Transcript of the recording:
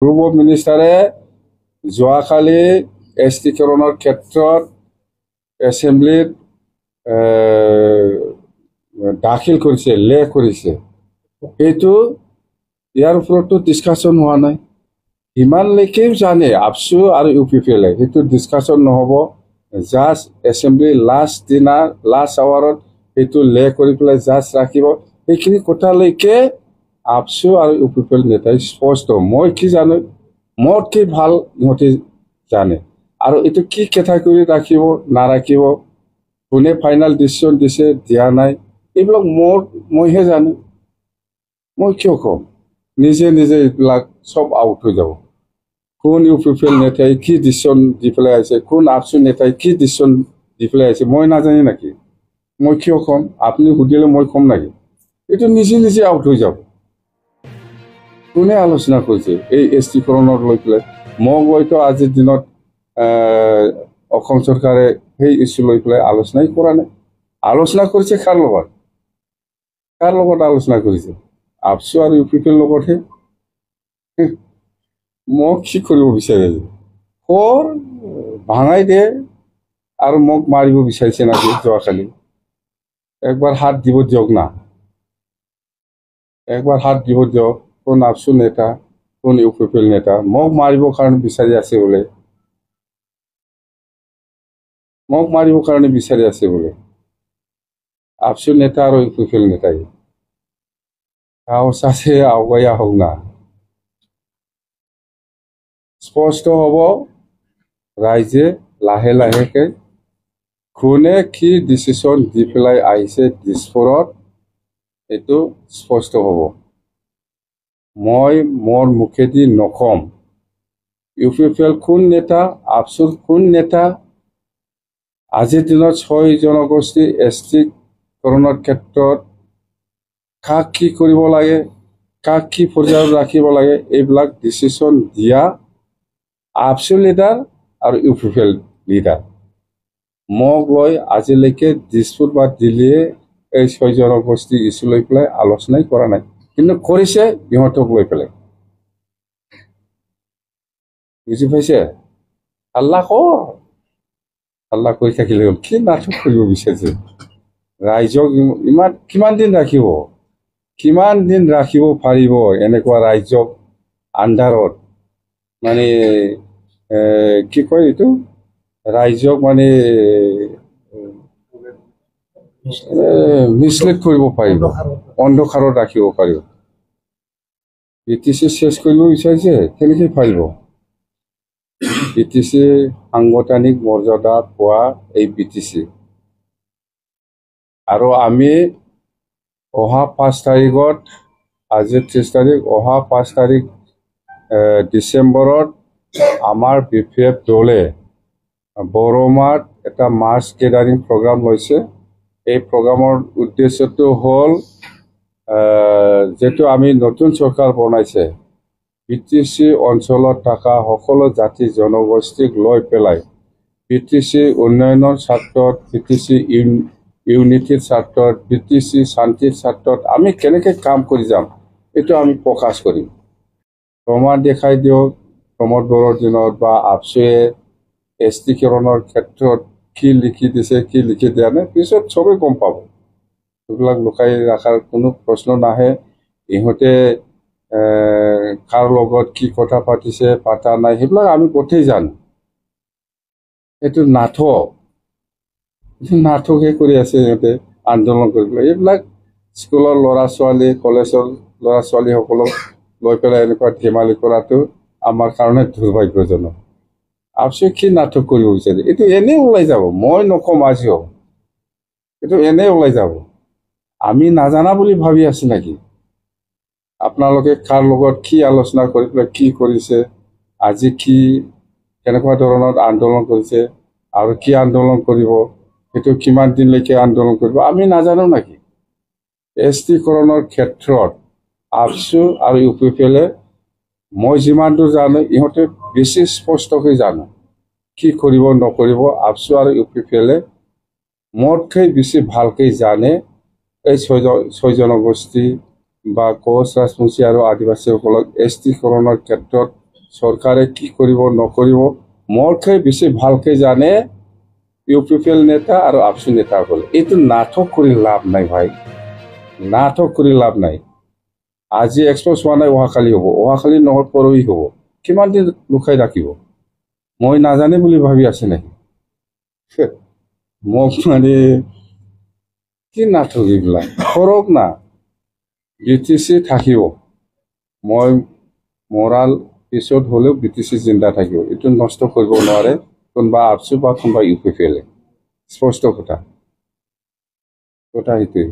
Group of মিনিষ্টাৰে যোৱাকালি এছটিকৰণৰ ক্ষেত্ৰত এছেম্বলিত দাখিল কৰিছে, লেখ কৰিছে। এইটো ইয়াৰ ওপৰতো ডিছকাশ্যন হোৱা নাই। ইমানলৈকে জানে আপচু আৰু ইউ পি পি এলে, সেইটো ডিছকাশ্যন নহ'ব। জাষ্ট এছেম্বলি লাষ্ট দিনা লাষ্ট আৱাৰত সেইটো লেখ কৰি পেলাই জাষ্ট ৰাখিব। সেইখিনি কথালৈকে আপচু আৰু ইউ পি পি এল নেতাই স্পষ্ট। মই কি জানো, মোতকৈ ভাল ইহঁতে জানে। আৰু এইটো কি কেটাগৰী ৰাখিব নাৰাখিব, কোনে ফাইনেল ডিচিশ্যন দিছে দিয়া নাই, এইবিলাক মইহে জানো। মই কিয় ক'ম? নিজে নিজে এইবিলাক চব আউট হৈ যাব। কোন ইউ পি পি এল নেতাই কি ডিচিশ্যন দি পেলাই আহিছে, কোন আপচু নেতাই কি ডিচিশ্যন দি পেলাই আহিছে, মই নাজানি নেকি? মই কিয় ক'ম? আপুনি সুধিলে মই ক'ম নেকি? এইটো নিজে নিজে আউট হৈ যাব। কোনে আলোচনা কৰিছে এই এছটিকৰণক লৈ পেলাই? মোক হয়তো আজিৰ দিনত অসম চৰকাৰে সেই ইছ্যু লৈ পেলাই আলোচনাই কৰা নাই। আলোচনা কৰিছে কাৰ লগত? কাৰ লগত আলোচনা কৰিছে? আপচু আৰু ইউ পি পি এল লগতহে। মোক কি কৰিব বিচাৰে? ভাঙাই দিয়ে আৰু মোক মাৰিব বিচাৰিছে নেকি যোৱাকালি? একবাৰ হাত দিব দিয়ক না, একবাৰ হাত দিব দিয়ক। কোন আপচু নেতা, কোন ইউ পি পি এল নেতা মোক মাৰিবৰ কাৰণে বিচাৰি আছে বোলে, মোক মাৰিবৰ কাৰণে বিচাৰি আছে বোলে আপচু নেতা আৰু ইউ পি পি এল নেতাই। সাহসাছে আগুৱাই আহক না। স্পষ্ট হ'ব, ৰাইজে লাহে লাহেকৈ কোনে কি ডিচিশ্যন দি পেলাই আহিছে দিছপুৰত, এইটো স্পষ্ট হ'ব। মই মোৰ মুখেদি নকম ইউ পি পি এল কোন নেতা, আপচুৰ কোন নেতা। আজিৰ দিনত 6 জনগোষ্ঠী এছটিকৰণৰ ক্ষেত্ৰত কাক কি কৰিব লাগে, কাক কি পৰ্যায়ত ৰাখিব লাগে, এইবিলাক ডিচিশ্যন দিয়া আপচু লিডাৰ আৰু U P P L leader. মোক লৈ আজিলৈকে দিছপুৰ বা দিল্লীয়ে এই 6 জনগোষ্ঠী ইছ্যু লৈ পেলাই আলোচনাই কৰা নাই, কিন্তু কৰিছে ইহঁতক লৈ পেলাই। বুজি পাইছে? হাল্লা কৰ, হাল্লা কৰি থাকিলে হ'ল। কি নাটক কৰিব বিচাৰিছে? ৰাইজক ইমান কিমান দিন ৰাখিব, কিমান দিন ৰাখিব পাৰিব এনেকুৱা ৰাইজক আন্ধাৰত? মানে কি কয় এইটো, ৰাইজক মানে মিছলিড কৰিব পাৰিব, অন্ধকাৰত ৰাখিব পাৰিব। বি টি চি চেছ কৰিব বিচাৰিছে, কেনেকৈ পাৰিব? বি টি চি সাংবিধানিক মৰ্যাদা পোৱা এই বি টি চি। আৰু আমি অহা 5 তাৰিখত, আজি 30 তাৰিখ, অহা 5 তাৰিখ ডিচেম্বৰত আমাৰ বি পি এফ দলে বৰমাত এটা মাছ গেডাৰিং প্ৰগ্ৰাম লৈছে। এই প্ৰগ্ৰামৰ উদ্দেশ্যটো হ'ল, যিহেতু আমি নতুন চৰকাৰ বনাইছে, বি টি চি অঞ্চলত থকা সকলো জাতি জনগোষ্ঠীক লৈ পেলাই বি টি চি উন্নয়নৰ স্বাৰ্থত, বি টি চি ইউনিটিৰ স্বাৰ্থত, বি টি চি শান্তিৰ স্বাৰ্থত আমি কেনেকৈ কাম কৰি যাম, এইটো আমি প্ৰকাশ কৰিম। প্ৰমাণ দেখাই দিয়ক প্ৰমোদ বড়োৰ দিনত বা আপচুৱে এছটিকৰণৰ ক্ষেত্ৰত কি লিখি দিছে, কি লিখি দিয়া নাই, পিছত চবেই গম পাব। এইবিলাক লুকাই ৰখাৰ কোনো প্ৰশ্ন নাহে। ইহঁতে কাৰ লগত কি কথা পাতিছে, পাতা নাই, সেইবিলাক আমি গোটেই জানো। এইটো নাটকহে কৰি আছে ইহঁতে আন্দোলন কৰি পেলাই। এইবিলাক স্কুলৰ ল'ৰা ছোৱালী, কলেজৰ ল'ৰা ছোৱালীসকলক লৈ পেলাই এনেকুৱা ধেমালি কৰাটো আমাৰ কাৰণে দুৰ্ভাগ্যজনক। আপচুৱে কি নাটক কৰিব বিচাৰে? এইটো এনেই ওলাই যাব, মই নকম আজিও, এইটো এনেই ওলাই যাব। আমি নাজানা বুলি ভাবি আছো নেকি? আপোনালোকে কাৰ লগত কি আলোচনা কৰি পেলাই কি কৰিছে, আজি কি কেনেকুৱা ধৰণৰ আন্দোলন কৰিছে আৰু কি আন্দোলন কৰিব, সেইটো কিমান দিনলৈকে আন্দোলন কৰিব, আমি নাজানো নেকি? এছটিকৰণৰ ক্ষেত্ৰত আপচু আৰু ইউ পি পি এলে, মই যিমান দূৰ জানো, ইহঁতে বেছি স্পষ্টকৈ জানো কি কৰিব নকৰিব। আপচু আৰু ইউ পি পি এলে মোতকৈ বেছি ভালকৈ জানে এই 6 জনগোষ্ঠী বা কোচ ৰাজবংশী আৰু আদিবাসীসকলক এছটিকৰণৰ ক্ষেত্ৰত চৰকাৰে কি কৰিব নকৰিব মোৰকৈ বেছি ভালকৈ জানে ইউপিপিএল নেতা আৰু আপচু নেতাসকলে। এইটো নাটক কৰি লাভ নাই ভাই, নাটক কৰি লাভ নাই। আজি এক্সপ'জ হোৱা নাই, অহাকালি হ'ব, অহাকালি নহয় পৰহি হ'ব। কিমান দিন লুকাই ৰাখিব? মই নাজানে বুলি ভাবি আছে নেকি? মোক মানে কি নাটক এইবিলাক কৰক না। BTC থাকিব, মই মৰাল পিছত হ'লেও BTC জিন্দা থাকিব। এইটো নষ্ট কৰিব নোৱাৰে কোনোবা আপচু বা কোনোবা ইউপিপিএলে। স্পষ্ট কথা সেইটোৱে।